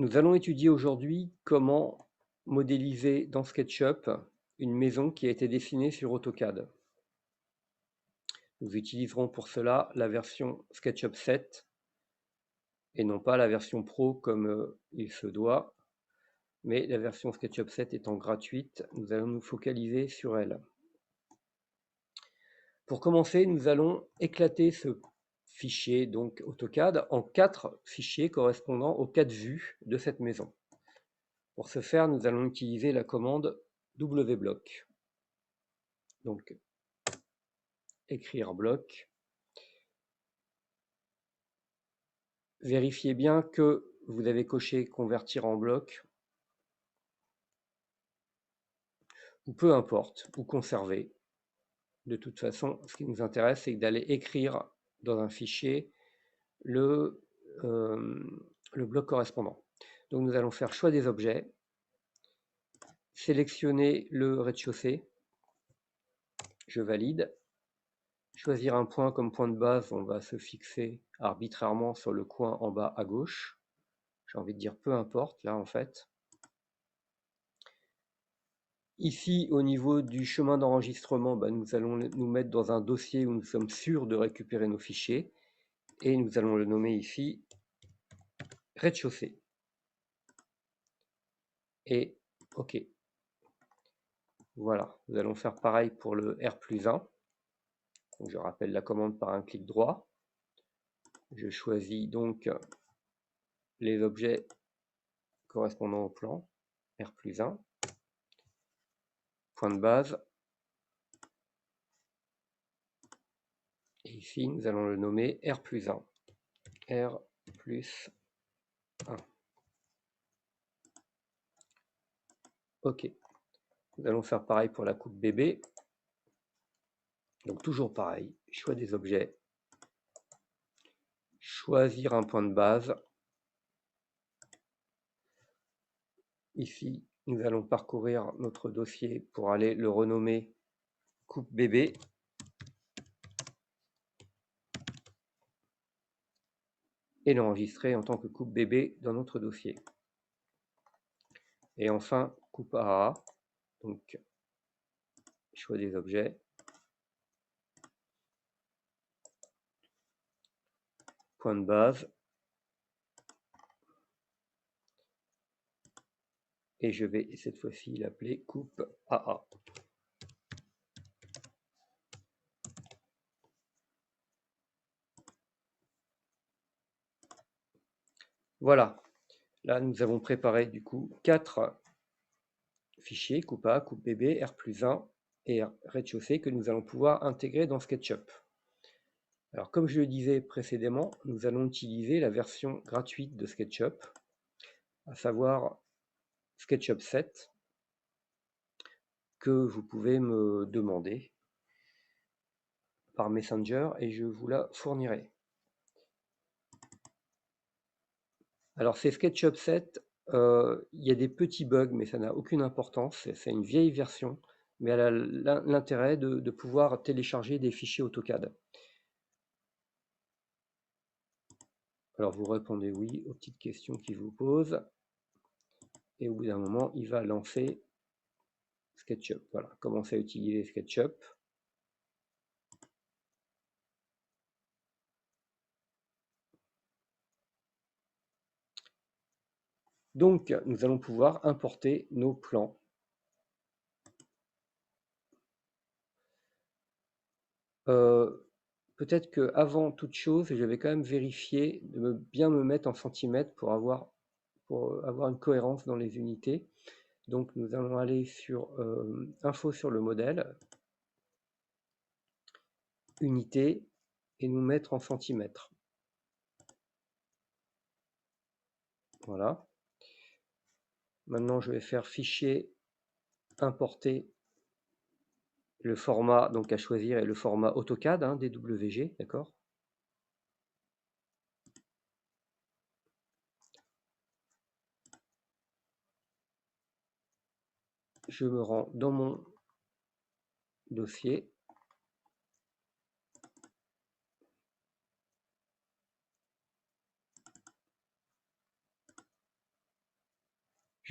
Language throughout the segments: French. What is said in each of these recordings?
Nous allons étudier aujourd'hui comment modéliser dans SketchUp une maison qui a été dessinée sur AutoCAD. Nous utiliserons pour cela la version SketchUp 7 et non pas la version Pro comme il se doit, mais la version SketchUp 7 étant gratuite, nous allons nous focaliser sur elle. Pour commencer, nous allons éclater ce fichier, donc AutoCAD, en 4 fichiers correspondant aux 4 vues de cette maison. Pour ce faire, nous allons utiliser la commande wblock. Donc, écrire bloc. Vérifiez bien que vous avez coché convertir en bloc, ou peu importe, ou conserver. De toute façon, ce qui nous intéresse, c'est d'aller écrire dans un fichier le bloc correspondant. Donc nous allons faire choix des objets, sélectionner le rez-de-chaussée, je valide, choisir un point comme point de base, on va se fixer arbitrairement sur le coin en bas à gauche. J'ai envie de dire peu importe là en fait. Ici, au niveau du chemin d'enregistrement, nous allons nous mettre dans un dossier où nous sommes sûrs de récupérer nos fichiers et nous allons le nommer ici rez-de-chaussée. Et OK. Voilà, nous allons faire pareil pour le R+1. Donc, je rappelle la commande par un clic droit. Je choisis donc les objets correspondant au plan, R+1, point de base. Et ici, nous allons le nommer R+1. R+1. OK. Nous allons faire pareil pour la coupe bébé. Donc toujours pareil, choix des objets, choisir un point de base. Ici, nous allons parcourir notre dossier pour aller le renommer coupe bébé. Et l'enregistrer en tant que coupe bébé dans notre dossier. Et enfin, coupe AA, donc choix des objets, point de base, et je vais cette fois-ci l'appeler coupe AA. Voilà, là nous avons préparé du coup 4 fichiers, coupe A, coupe bébé, R+1 et rez-de-chaussée que nous allons pouvoir intégrer dans SketchUp. Alors comme je le disais précédemment, nous allons utiliser la version gratuite de SketchUp, à savoir SketchUp 7, que vous pouvez me demander par Messenger et je vous la fournirai. Alors c'est SketchUp 7, il y a des petits bugs mais ça n'a aucune importance, c'est une vieille version, mais elle a l'intérêt de pouvoir télécharger des fichiers AutoCAD. Alors vous répondez oui aux petites questions qu'il vous pose et au bout d'un moment il va lancer SketchUp. Voilà, commencez à utiliser SketchUp. Donc nous allons pouvoir importer nos plans. Peut-être qu'avant toute chose, je vais quand même vérifier de bien me mettre en centimètres pour avoir une cohérence dans les unités. Donc nous allons aller sur info sur le modèle, unité, et nous mettre en centimètres. Voilà. Maintenant je vais faire fichier, importer le format donc à choisir est le format AutoCAD, hein, DWG, d'accord. Je me rends dans mon dossier.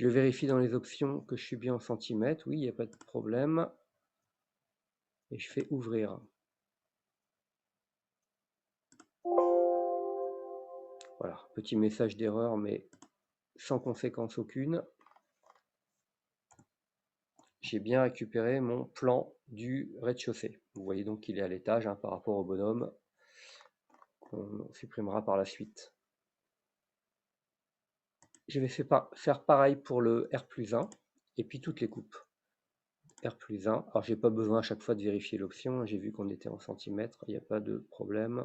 Je vérifie dans les options que je suis bien en centimètres. Oui, il n'y a pas de problème. Et je fais ouvrir. Voilà, petit message d'erreur, mais sans conséquence aucune. J'ai bien récupéré mon plan du rez-de-chaussée. Vous voyez donc qu'il est à l'étage par rapport au bonhomme qu'on supprimera par la suite. Je vais faire pareil pour le R+1 et puis toutes les coupes. R+1, alors j'ai pas besoin à chaque fois de vérifier l'option, j'ai vu qu'on était en centimètres, il n'y a pas de problème.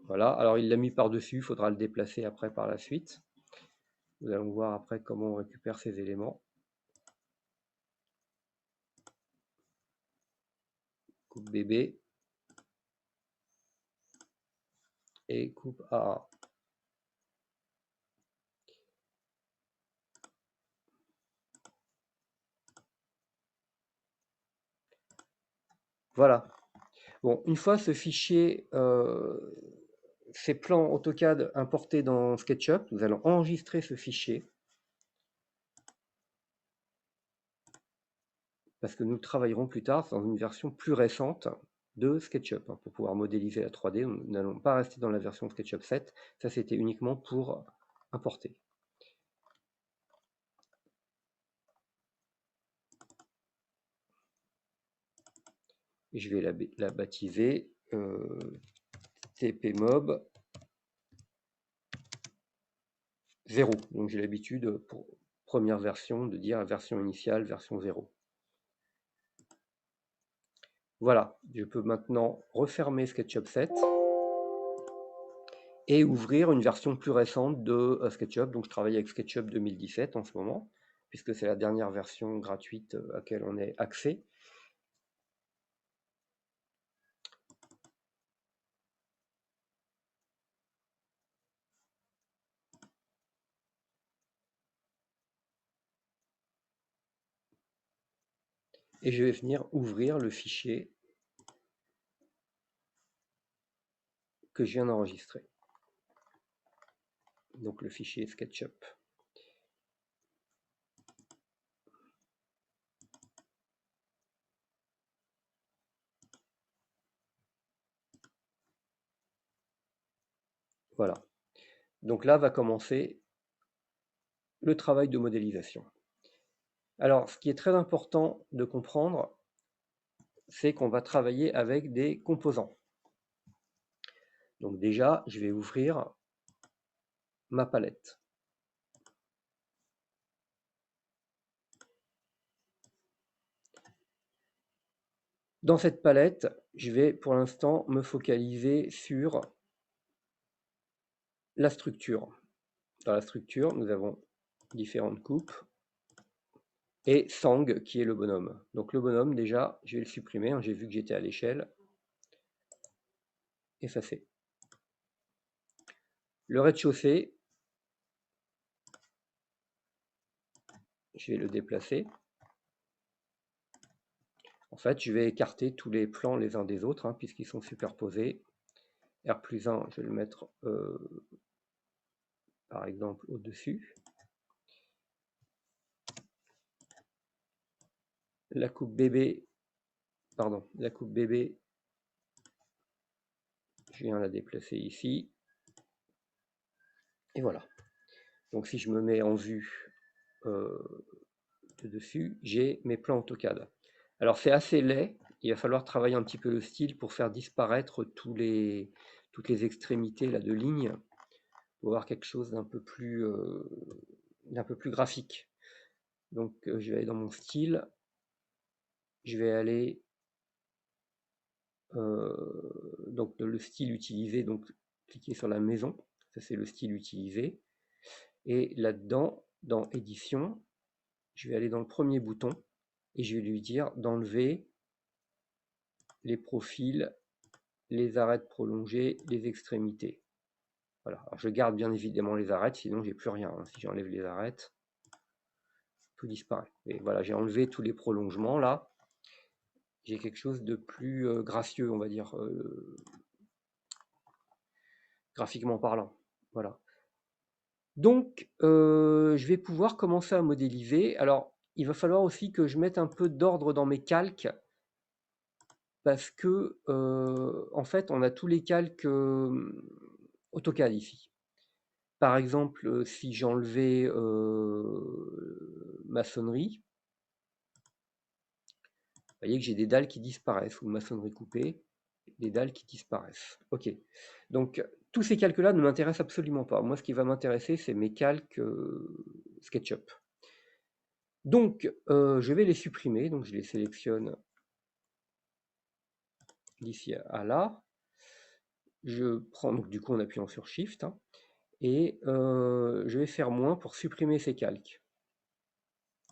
Voilà, alors il l'a mis par-dessus, il faudra le déplacer après par la suite. Nous allons voir après comment on récupère ces éléments. Coupe BB et coupe AA. Voilà. Bon, une fois ce fichier, ces plans AutoCAD importés dans SketchUp, nous allons enregistrer ce fichier parce que nous travaillerons plus tard dans une version plus récente de SketchUp pour pouvoir modéliser la 3D. Nous n'allons pas rester dans la version SketchUp 7, ça c'était uniquement pour importer. Et je vais la baptiser tpmob 0. Donc j'ai l'habitude pour première version de dire version initiale, version 0. Voilà, je peux maintenant refermer SketchUp 7 et ouvrir une version plus récente de SketchUp. Donc je travaille avec SketchUp 2017 en ce moment, puisque c'est la dernière version gratuite à laquelle on est accès. Et je vais venir ouvrir le fichier que je viens d'enregistrer. Donc le fichier SketchUp. Voilà. Donc là va commencer le travail de modélisation. Alors, ce qui est très important de comprendre, c'est qu'on va travailler avec des composants. Donc déjà, je vais ouvrir ma palette. Dans cette palette, je vais pour l'instant me focaliser sur la structure. Dans la structure, nous avons différentes coupes et Sang qui est le bonhomme. Donc le bonhomme, déjà, je vais le supprimer. J'ai vu que j'étais à l'échelle. Effacer. Le rez-de-chaussée, je vais le déplacer. En fait, je vais écarter tous les plans les uns des autres, puisqu'ils sont superposés. R+1, je vais le mettre par exemple au-dessus. La coupe BB, je viens la déplacer ici. Et voilà. Donc si je me mets en vue de dessus, j'ai mes plans AutoCAD. Alors c'est assez laid, il va falloir travailler un petit peu le style pour faire disparaître toutes les extrémités là, de lignes, pour avoir quelque chose d'un peu plus graphique. Donc je vais aller dans mon style, je vais aller donc le style utilisé, donc cliquer sur la maison, ça c'est le style utilisé, et là-dedans, dans édition, je vais aller dans le premier bouton et je vais lui dire d'enlever les profils, les arêtes prolongées, les extrémités. Voilà. Alors je garde bien évidemment les arêtes, sinon j'ai plus rien. Si j'enlève les arêtes, tout disparaît. Et voilà, j'ai enlevé tous les prolongements là. J'ai quelque chose de plus gracieux, on va dire, graphiquement parlant. Voilà. Donc, je vais pouvoir commencer à modéliser. Alors, il va falloir aussi que je mette un peu d'ordre dans mes calques parce que, en fait, on a tous les calques AutoCAD ici. Par exemple, si j'enlevais maçonnerie, vous voyez que j'ai des dalles qui disparaissent, ou maçonnerie coupée, des dalles qui disparaissent. Ok, donc tous ces calques-là ne m'intéressent absolument pas. Moi, ce qui va m'intéresser, c'est mes calques SketchUp. Donc, je vais les supprimer, donc je les sélectionne d'ici à là. Je prends, donc du coup en appuyant sur Shift, hein, et je vais faire moins pour supprimer ces calques.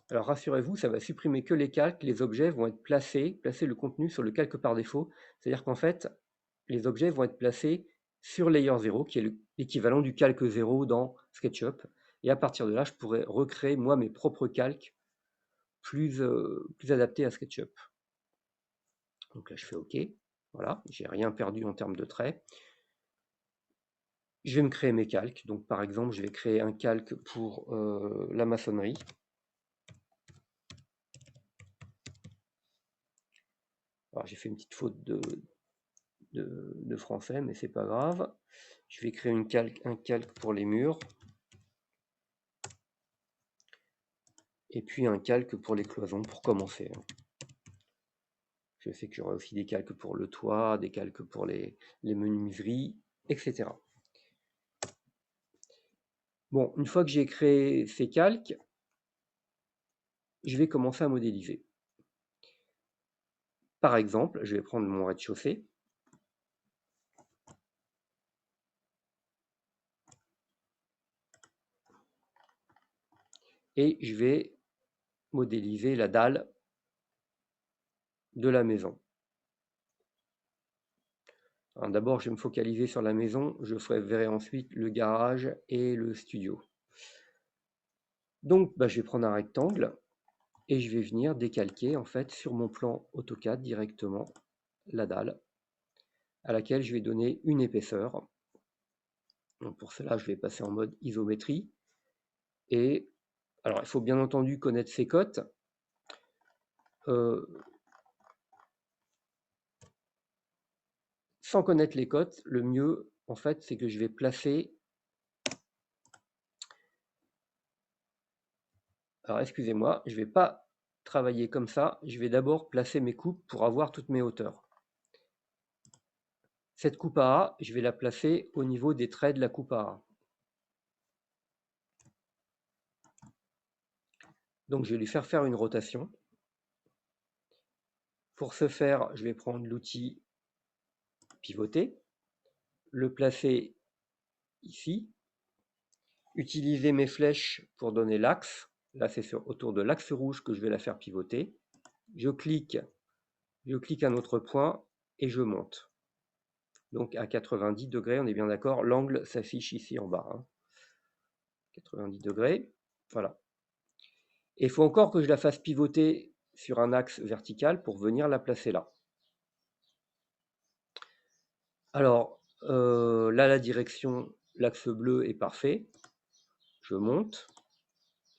Alors rassurez-vous, ça va supprimer que les calques, les objets vont être placer le contenu sur le calque par défaut, c'est-à-dire qu'en fait, les objets vont être placés sur Layer 0, qui est l'équivalent du calque 0 dans SketchUp, et à partir de là, je pourrais recréer moi mes propres calques plus adaptés à SketchUp. Donc là, je fais OK. Voilà, j'ai rien perdu en termes de traits. Je vais me créer mes calques. Donc par exemple, je vais créer un calque pour la maçonnerie. Alors j'ai fait une petite faute de français, mais c'est pas grave. Je vais créer un calque pour les murs. Et puis un calque pour les cloisons pour commencer. Je sais que j'aurai aussi des calques pour le toit, des calques pour les menuiseries, etc. Bon, une fois que j'ai créé ces calques, je vais commencer à modéliser. Par exemple, je vais prendre mon rez-de-chaussée. Et je vais modéliser la dalle de la maison. D'abord, je vais me focaliser sur la maison, je verrai ensuite le garage et le studio. Donc, je vais prendre un rectangle et je vais venir décalquer en fait sur mon plan AutoCAD directement la dalle à laquelle je vais donner une épaisseur. Donc pour cela, je vais passer en mode isométrie. Et alors, il faut bien entendu connaître ses cotes. Sans connaître les cotes, le mieux, en fait, c'est que je vais placer... Alors, excusez-moi, je ne vais pas travailler comme ça. Je vais d'abord placer mes coupes pour avoir toutes mes hauteurs. Cette coupe à A, je vais la placer au niveau des traits de la coupe à A. Donc, je vais lui faire une rotation. Pour ce faire, je vais prendre l'outil pivoter, le placer ici, utiliser mes flèches pour donner l'axe. Là, c'est autour de l'axe rouge que je vais la faire pivoter. Je clique à un autre point et je monte. Donc à 90 degrés, on est bien d'accord, l'angle s'affiche ici en bas. 90 degrés, voilà. Et il faut encore que je la fasse pivoter sur un axe vertical pour venir la placer là. Alors, là, la direction, l'axe bleu est parfait. Je monte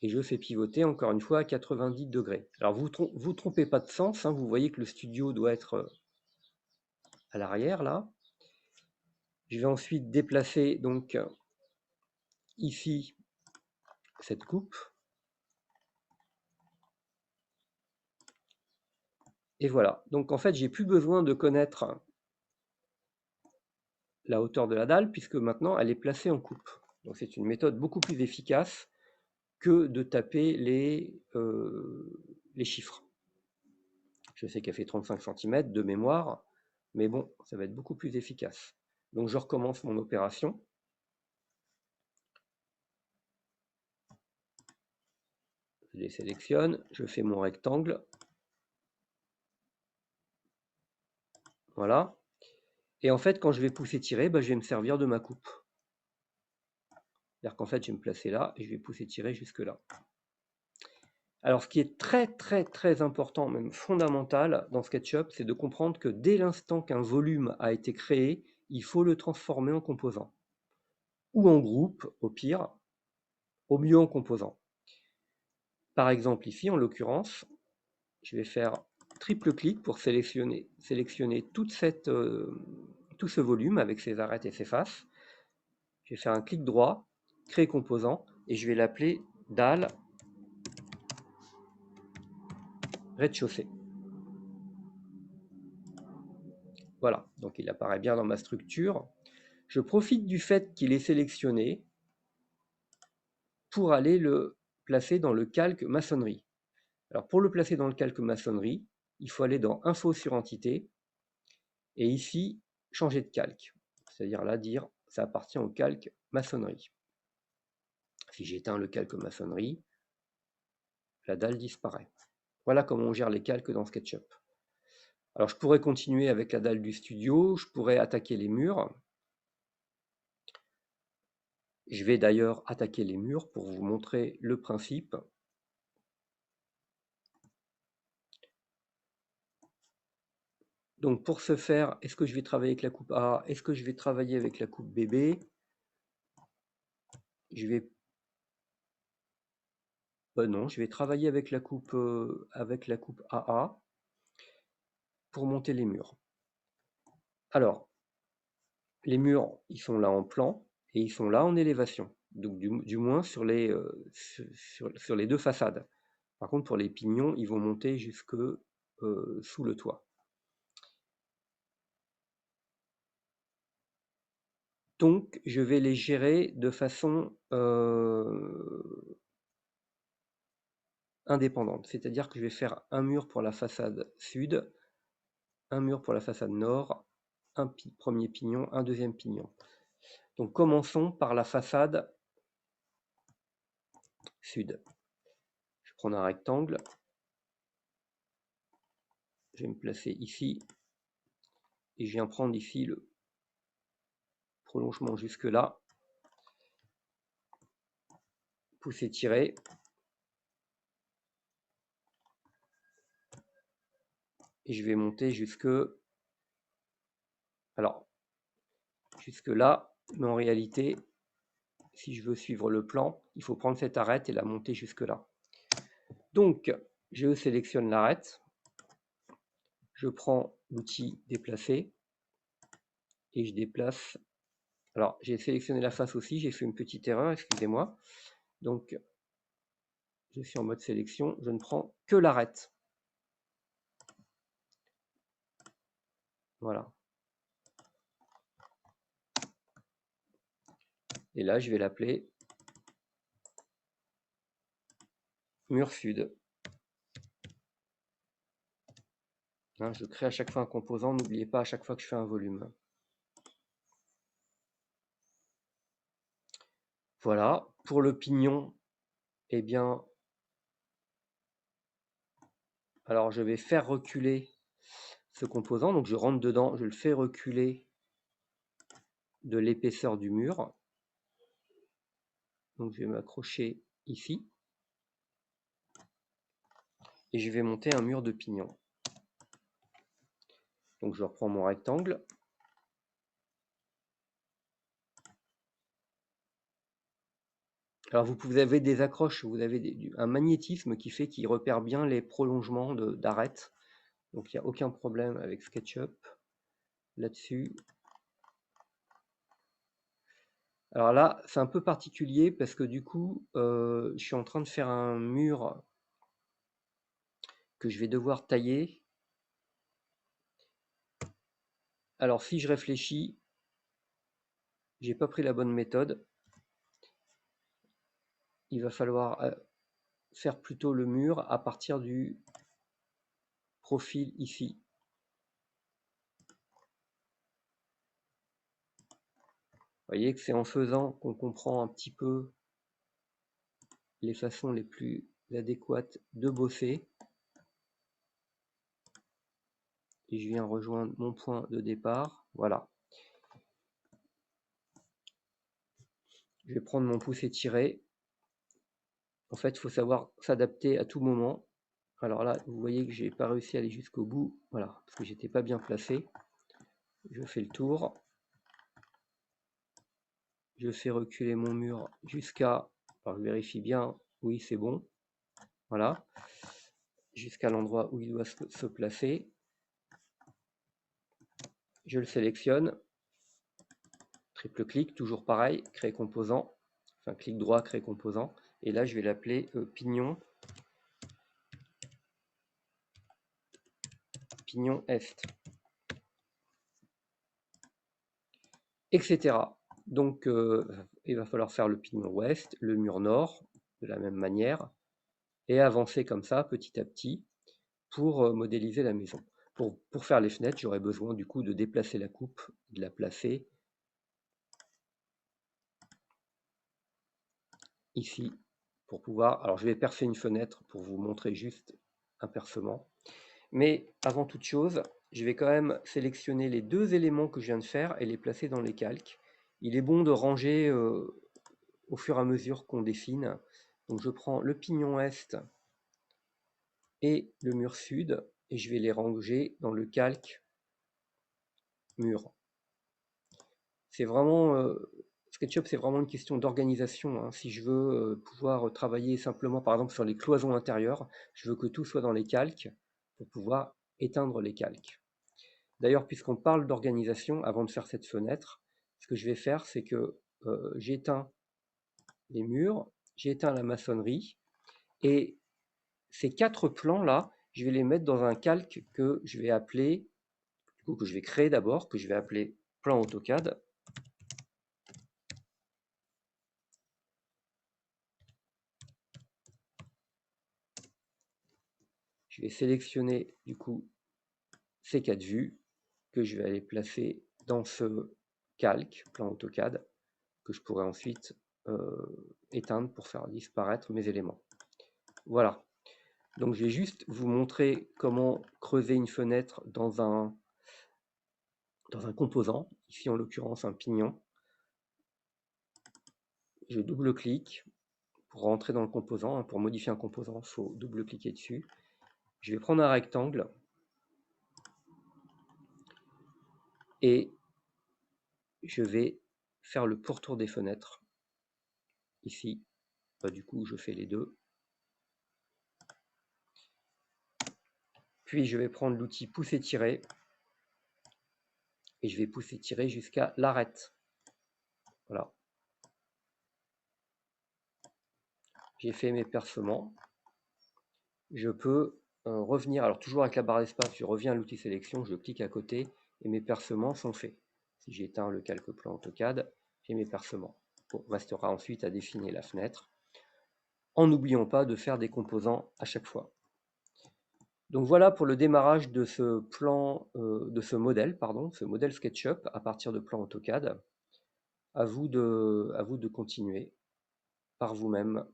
et je fais pivoter encore une fois à 90 degrés. Alors, vous trompez pas de sens, vous voyez que le studio doit être à l'arrière, là. Je vais ensuite déplacer, donc, ici, cette coupe. Et voilà. Donc, en fait, j'ai plus besoin de connaître la hauteur de la dalle, puisque maintenant, elle est placée en coupe. Donc, c'est une méthode beaucoup plus efficace que de taper les chiffres. Je sais qu'elle fait 35 cm de mémoire, mais bon, ça va être beaucoup plus efficace. Donc, je recommence mon opération. Je les sélectionne, je fais mon rectangle. Voilà. Et en fait, quand je vais pousser tirer, je vais me servir de ma coupe. C'est-à-dire qu'en fait, je vais me placer là et je vais pousser tirer jusque là. Alors, ce qui est très, très, très important, même fondamental dans SketchUp, c'est de comprendre que dès l'instant qu'un volume a été créé, il faut le transformer en composant. Ou en groupe, au pire. au mieux en composant. Par exemple ici, en l'occurrence, je vais faire triple clic pour sélectionner tout ce volume avec ses arêtes et ses faces. Je vais faire un clic droit, créer composant, et je vais l'appeler dalle rez-de-chaussée. Voilà, donc il apparaît bien dans ma structure. Je profite du fait qu'il est sélectionné pour aller le placer dans le calque maçonnerie. Alors pour le placer dans le calque maçonnerie, il faut aller dans Info sur entité et ici changer de calque. C'est-à-dire là dire ça appartient au calque maçonnerie. Si j'éteins le calque maçonnerie, la dalle disparaît. Voilà comment on gère les calques dans SketchUp. Alors je pourrais continuer avec la dalle du studio, je pourrais attaquer les murs. Je vais d'ailleurs attaquer les murs pour vous montrer le principe. Donc pour ce faire, est-ce que je vais travailler avec la coupe A? Est-ce que je vais travailler avec la coupe BB? Je vais non, je vais travailler avec la coupe AA pour monter les murs. Alors, les murs, ils sont là en plan et ils sont là en élévation. Donc du moins sur les, sur les deux façades. Par contre, pour les pignons, ils vont monter jusque sous le toit. Donc, je vais les gérer de façon indépendante. C'est-à-dire que je vais faire un mur pour la façade sud, un mur pour la façade nord, un premier pignon, un deuxième pignon. Donc, commençons par la façade sud. Je prends un rectangle. Je vais me placer ici. Et je viens prendre ici le prolongement jusque là. Pouce étiré. Et je vais monter jusque... Alors, jusque là. Mais en réalité, si je veux suivre le plan, il faut prendre cette arête et la monter jusque là. Donc, je sélectionne l'arête. Je prends l'outil déplacer. Et je déplace. Alors, j'ai sélectionné la face aussi. J'ai fait une petite erreur, excusez-moi. Donc, je suis en mode sélection. Je ne prends que l'arête. Voilà. Et là, je vais l'appeler mur sud. Hein, je crée à chaque fois un composant, n'oubliez pas à chaque fois que je fais un volume. Voilà, pour le pignon, eh bien, alors je vais faire reculer ce composant, donc je rentre dedans, je le fais reculer de l'épaisseur du mur. Donc je vais m'accrocher ici. Et je vais monter un mur de pignon. Donc je reprends mon rectangle. Alors vous avez des accroches, vous avez un magnétisme qui fait qu'il repère bien les prolongements d'arêtes. Donc il n'y a aucun problème avec SketchUp là-dessus. Alors là, c'est un peu particulier parce que du coup, je suis en train de faire un mur que je vais devoir tailler. Alors si je réfléchis, j'ai pas pris la bonne méthode. Il va falloir faire plutôt le mur à partir du profil ici. Vous voyez que c'est en faisant qu'on comprend un petit peu les façons les plus adéquates de bosser. Et je viens rejoindre mon point de départ. Voilà. Je vais prendre mon pouce étiré. En fait, il faut savoir s'adapter à tout moment. Alors là, vous voyez que j'ai pas réussi à aller jusqu'au bout. Voilà, parce que j'étais pas bien placé. Je fais le tour. Je fais reculer mon mur jusqu'à... Alors je vérifie bien, oui c'est bon, voilà, jusqu'à l'endroit où il doit se placer. Je le sélectionne, triple clic, toujours pareil, créer composant, enfin clic droit, créer composant, et là je vais l'appeler pignon est, etc. Donc il va falloir faire le pignon ouest, le mur nord, de la même manière, et avancer comme ça petit à petit pour modéliser la maison. Pour faire les fenêtres, j'aurais besoin du coup de déplacer la coupe, de la placer ici pour pouvoir... Alors je vais percer une fenêtre pour vous montrer juste un percement. Mais avant toute chose, je vais quand même sélectionner les deux éléments que je viens de faire et les placer dans les calques. Il est bon de ranger au fur et à mesure qu'on dessine. Donc je prends le pignon est et le mur sud et je vais les ranger dans le calque mur. C'est vraiment SketchUp, c'est vraiment une question d'organisation, hein. Si je veux pouvoir travailler simplement par exemple sur les cloisons intérieures, je veux que tout soit dans les calques pour pouvoir éteindre les calques. D'ailleurs, puisqu'on parle d'organisation, avant de faire cette fenêtre, ce que je vais faire, c'est que j'éteins les murs, j'éteins la maçonnerie, et ces 4 plans-là, je vais les mettre dans un calque que je vais appeler, du coup, que je vais créer d'abord, que je vais appeler plan AutoCAD. Je vais sélectionner du coup ces 4 vues que je vais aller placer dans ce calque, plan AutoCAD, que je pourrais ensuite éteindre pour faire disparaître mes éléments. Voilà. Donc je vais juste vous montrer comment creuser une fenêtre dans un composant, ici en l'occurrence un pignon. Je double-clique pour rentrer dans le composant, hein. Pour modifier un composant, il faut double-cliquer dessus. Je vais prendre un rectangle et je vais faire le pourtour des fenêtres. Ici, du coup, je fais les deux. Puis je vais prendre l'outil pousser-tirer et je vais pousser-tirer jusqu'à l'arête. Voilà. J'ai fait mes percements. Je peux revenir, alors toujours avec la barre d'espace, je reviens à l'outil sélection, je clique à côté et mes percements sont faits. Si j'éteins le calque plan AutoCAD, j'ai mes percements. Bon, restera ensuite à définir la fenêtre, en n'oubliant pas de faire des composants à chaque fois. Donc voilà pour le démarrage de ce plan, de ce modèle SketchUp à partir de plan AutoCAD. À vous de continuer par vous-même.